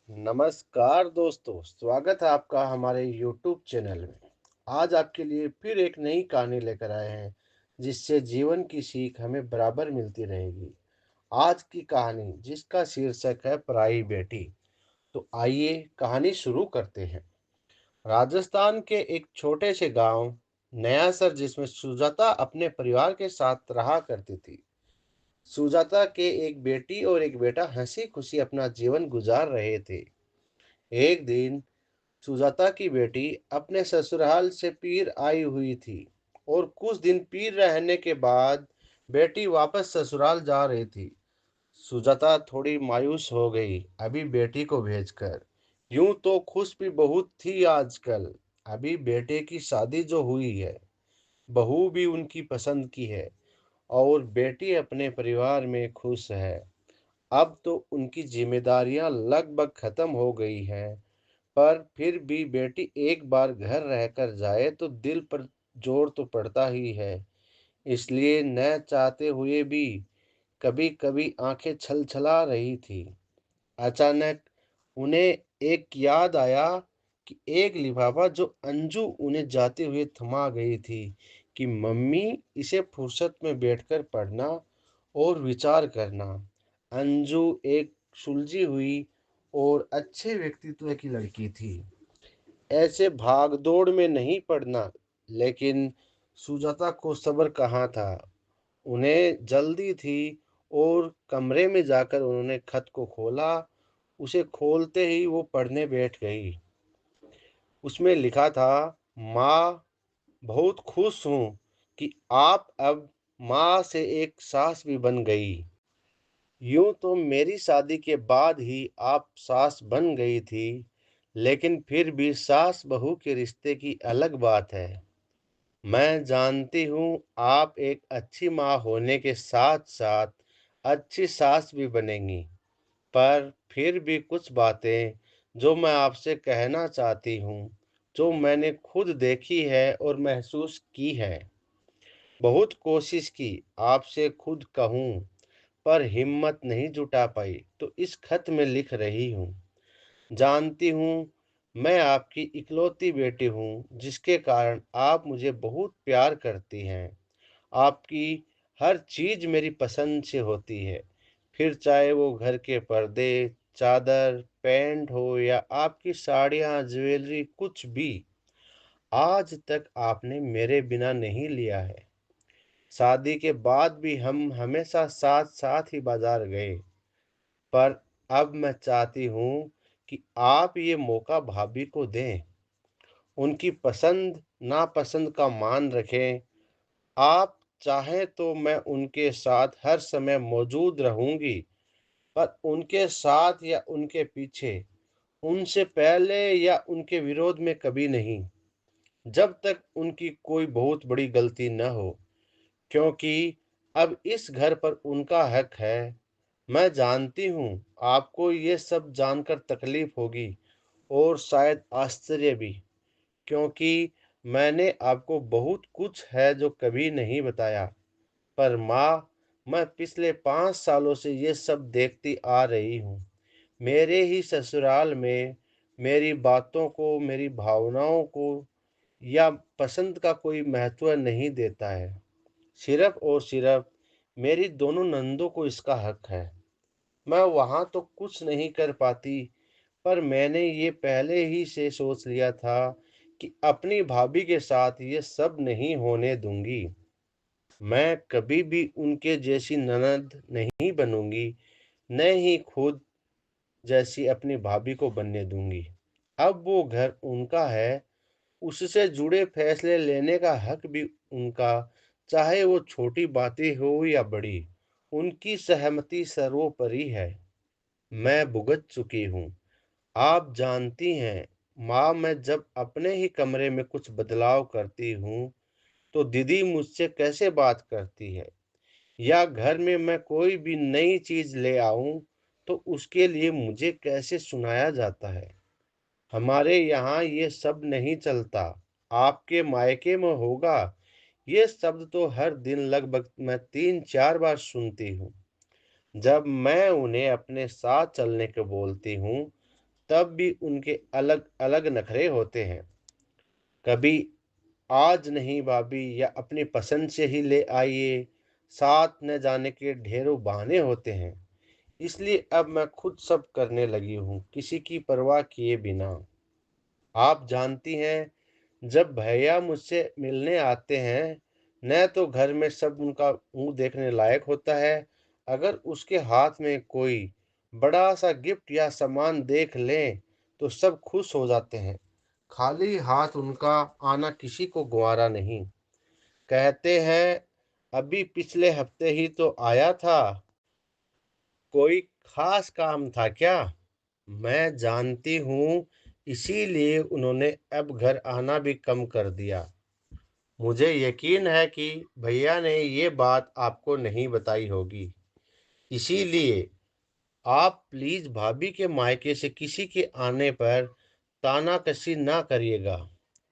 नमस्कार दोस्तों, स्वागत है आपका हमारे YouTube चैनल में। आज आपके लिए फिर एक नई कहानी लेकर आए हैं, जिससे जीवन की सीख हमें बराबर मिलती रहेगी। आज की कहानी जिसका शीर्षक है पराई बेटी। तो आइए कहानी शुरू करते हैं। राजस्थान के एक छोटे से गांव नयासर, जिसमें सुजाता अपने परिवार के साथ रहा करती थी। सुजाता के एक बेटी और एक बेटा हंसी खुशी अपना जीवन गुजार रहे थे। एक दिन सुजाता की बेटी अपने ससुराल से पीर आई हुई थी और कुछ दिन पीर रहने के बाद बेटी वापस ससुराल जा रही थी। सुजाता थोड़ी मायूस हो गई अभी बेटी को भेजकर। यूं तो खुश भी बहुत थी आजकल। अभी बेटे की शादी जो हुई है, बहू भी उनकी पसंद की है और बेटी अपने परिवार में खुश है। अब तो उनकी जिम्मेदारियां लगभग खत्म हो गई हैं, पर फिर भी बेटी एक बार घर रहकर जाए तो दिल पर जोर तो पड़ता ही है। इसलिए न चाहते हुए भी कभी-कभी आंखें छलछला रही थी। अचानक उन्हें एक याद आया कि एक लिफाफा जो अंजू उन्हें जाते हुए थमा गई थी, कि मम्मी इसे फुर्सत में बैठकर पढ़ना और विचार करना। अंजू एक सुलझी हुई और अच्छे व्यक्तित्व की लड़की थी। ऐसे भाग-दौड़ में नहीं पड़ना, लेकिन सुजाता को सब्र कहाँ था। उन्हें जल्दी थी और कमरे में जाकर उन्होंने खत को खोला। उसे खोलते ही वो पढ़ने बैठ गई। उसमें लिखा था, माँ, बहुत खुश हूँ कि आप अब माँ से एक सास भी बन गई। यूं तो मेरी शादी के बाद ही आप सास बन गई थी, लेकिन फिर भी सास बहू के रिश्ते की अलग बात है। मैं जानती हूँ आप एक अच्छी माँ होने के साथ-साथ अच्छी सास भी बनेंगी, पर फिर भी कुछ बातें जो मैं आपसे कहना चाहती हूँ, जो मैंने खुद देखी है और महसूस की है। बहुत कोशिश की आपसे खुद कहूँ, पर हिम्मत नहीं जुटा पाई, तो इस खत में लिख रही हूँ। जानती हूँ मैं आपकी इकलौती बेटी हूँ, जिसके कारण आप मुझे बहुत प्यार करती हैं। आपकी हर चीज़ मेरी पसंद से होती है, फिर चाहे वो घर के पर्दे, चादर, पैंट हो या आपकी साड़ियाँ, ज्वेलरी, कुछ भी। आज तक आपने मेरे बिना नहीं लिया है। शादी के बाद भी हम हमेशा साथ-साथ ही बाज़ार गए। पर अब मैं चाहती हूँ कि आप ये मौका भाभी को दें। उनकी पसंद नापसंद का मान रखें। आप चाहें तो मैं उनके साथ हर समय मौजूद रहूँगी, पर उनके साथ या उनके पीछे, उनसे पहले या उनके विरोध में कभी नहीं, जब तक उनकी कोई बहुत बड़ी गलती न हो। क्योंकि अब इस घर पर उनका हक है। मैं जानती हूँ आपको ये सब जानकर तकलीफ होगी और शायद आश्चर्य भी, क्योंकि मैंने आपको बहुत कुछ है जो कभी नहीं बताया। पर माँ, मैं पिछले 5 सालों से ये सब देखती आ रही हूँ। मेरे ही ससुराल में मेरी बातों को, मेरी भावनाओं को या पसंद का कोई महत्व नहीं देता है। सिर्फ़ और सिर्फ़ मेरी दोनों नंदों को इसका हक है। मैं वहाँ तो कुछ नहीं कर पाती, पर मैंने ये पहले ही से सोच लिया था कि अपनी भाभी के साथ ये सब नहीं होने दूँगी। मैं कभी भी उनके जैसी ननद नहीं बनूँगी, न ही खुद जैसी अपनी भाभी को बनने दूँगी। अब वो घर उनका है, उससे जुड़े फैसले लेने का हक भी उनका, चाहे वो छोटी बातें हो या बड़ी। उनकी सहमति सर्वोपरि है। मैं भुगत चुकी हूँ। आप जानती हैं, माँ, मैं जब अपने ही कमरे में कुछ बदलाव करती हूँ, तो दीदी मुझसे कैसे बात करती है, या घर में मैं कोई भी नई चीज़ ले आऊँ, तो उसके लिए मुझे कैसे सुनाया जाता है। हमारे यहाँ ये सब नहीं चलता। आपके मायके में होगा। ये शब्द तो हर दिन लगभग मैं 3-4 बार सुनती हूँ। जब मैं उन्हें अपने साथ चलने को बोलती हूँ, तब भी उनके अलग-अलग नखरे होते हैं। कभी आज नहीं भाभी या अपनी पसंद से ही ले आइए, साथ न जाने के ढेरों बहाने होते हैं। इसलिए अब मैं खुद सब करने लगी हूँ, किसी की परवाह किए बिना। आप जानती हैं, जब भैया मुझसे मिलने आते हैं, न तो घर में सब उनका मुँह देखने लायक होता है, अगर उसके हाथ में कोई बड़ा-सा गिफ्ट या सामान देख लें, तो सब खुश हो जाते हैं। खाली हाथ उनका आना किसी को गँवारा नहीं। कहते हैं, "अभी पिछले हफ्ते ही तो आया था, कोई ख़ास काम था क्या?" मैं जानती हूँ, इसीलिए उन्होंने अब घर आना भी कम कर दिया। मुझे यकीन है कि भैया ने ये बात आपको नहीं बताई होगी। इसीलिए आप प्लीज़ भाभी के मायके से किसी के आने पर तानाकसी ना करिएगा,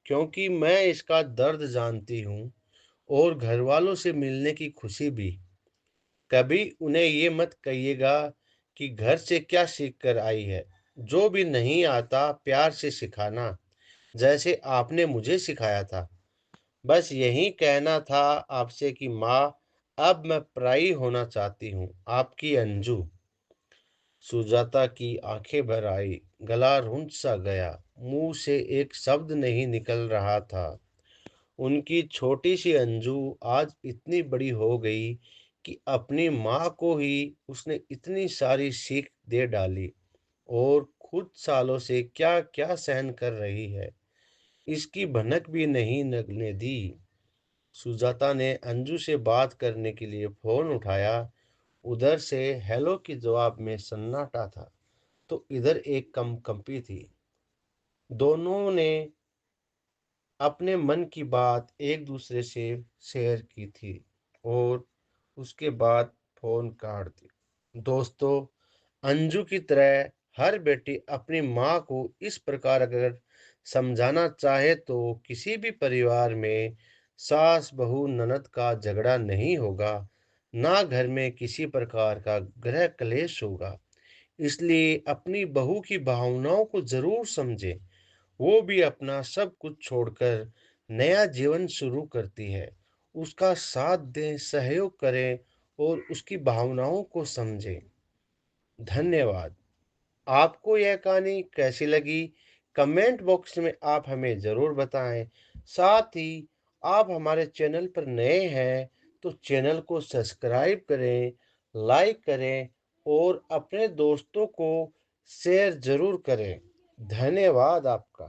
क्योंकि मैं इसका दर्द जानती हूँ और घरवालों से मिलने की खुशी भी। कभी उन्हें ये मत कहिएगा कि घर से क्या सीख कर आई है। जो भी नहीं आता प्यार से सिखाना, जैसे आपने मुझे सिखाया था। बस यही कहना था आपसे कि माँ, अब मैं पराई होना चाहती हूँ। आपकी अंजू। सुजाता की आंखें भर आई, गला रुंध सा गया, मुंह से एक शब्द नहीं निकल रहा था। उनकी छोटी सी अंजू आज इतनी बड़ी हो गई कि अपनी माँ को ही उसने इतनी सारी सीख दे डाली और खुद सालों से क्या-क्या सहन कर रही है, इसकी भनक भी नहीं लगने दी। सुजाता ने अंजू से बात करने के लिए फ़ोन उठाया। उधर से हेलो के जवाब में सन्नाटा था, तो इधर एक कंपी थी। दोनों ने अपने मन की बात एक दूसरे से शेयर की थी और उसके बाद फ़ोन काट दिया। दोस्तों, अंजू की तरह हर बेटी अपनी माँ को इस प्रकार अगर समझाना चाहे तो किसी भी परिवार में सास बहू ननद का झगड़ा नहीं होगा, ना घर में किसी प्रकार का गृह क्लेश होगा। इसलिए अपनी बहू की भावनाओं को ज़रूर समझें। वो भी अपना सब कुछ छोड़कर नया जीवन शुरू करती है। उसका साथ दें, सहयोग करें और उसकी भावनाओं को समझें। धन्यवाद। आपको यह कहानी कैसी लगी? कमेंट बॉक्स में आप हमें ज़रूर बताएं। साथ ही आप हमारे चैनल पर नए हैं तो चैनल को सब्सक्राइब करें, लाइक करें और अपने दोस्तों को शेयर ज़रूर करें। धन्यवाद आपका।